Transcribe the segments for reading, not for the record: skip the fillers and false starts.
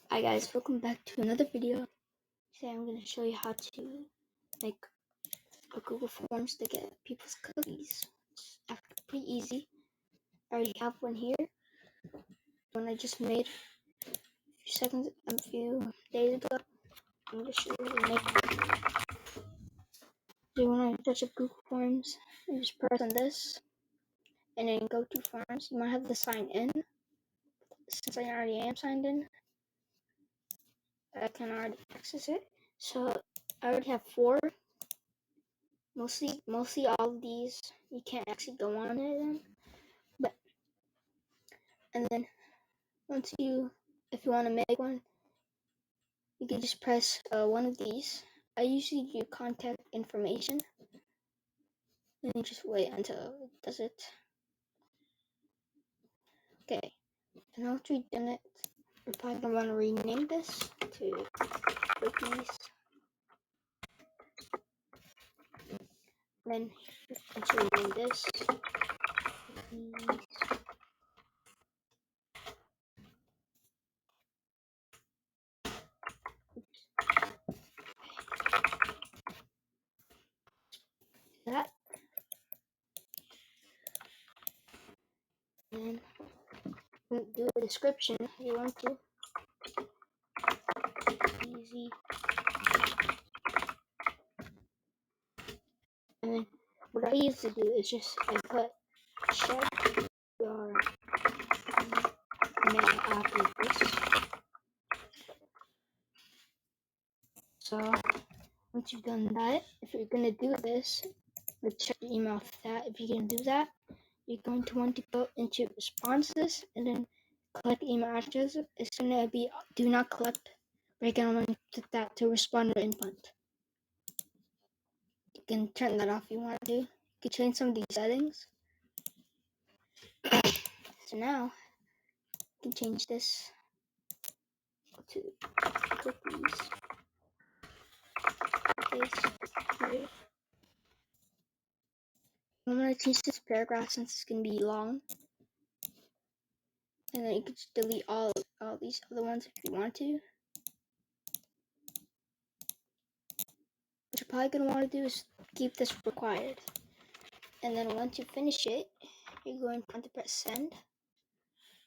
Hi guys, welcome back to another video. Today I'm going to show you how to make a Google Forms to get people's cookies. It's actually pretty easy. I already have one here. One I just made a few days ago. I'm going to show you how to make one. So when I touch up Google Forms, you just press on this and then go to Forms. You might have to sign in. Since I already am signed in, I can already access it. So I already have 4. Mostly all of these you can't actually go on it and then if you want to make one, you can just press one of these. I usually do contact information and then just wait until it does it. Okay, so now after you've done it, you're probably gonna want to rename this to cookies. Then once you rename this cookies, that, and then do a description if you want to. Easy. And then what I used to do is just I put check your mail after this. So once you've done that, if you're gonna do this, let's check your email for that. If you can do that, you're going to want to go into responses and then collect email address. It's gonna be do not collect. We're gonna want to set that to responder input. You can turn that off if you want to. You can change some of these settings. So now you can change this to cookies. Here. I'm going to change this paragraph since it's going to be long. And then you can just delete all these other ones if you want to. What you're probably going to want to do is keep this required. And then once you finish it, you're going to want to press send.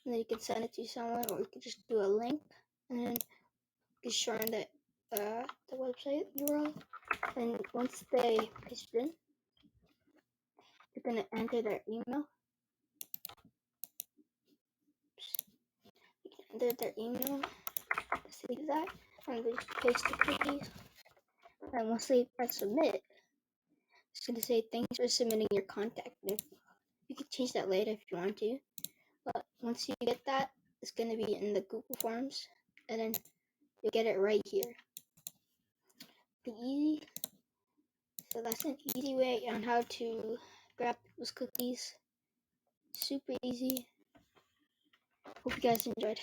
And then you can send it to someone, or you can just do a link. And then you show them the website URL. And once they paste it in, you're going to enter their email. You can enter their email. Just leave that. And then paste the cookies. And once they press submit, it's going to say thanks for submitting your contact info. You can change that later if you want to. But once you get that, it's going to be in the Google Forms. And then you'll get it right here. So that's an easy way on how to grab people's cookies. Super easy. Hope you guys enjoyed.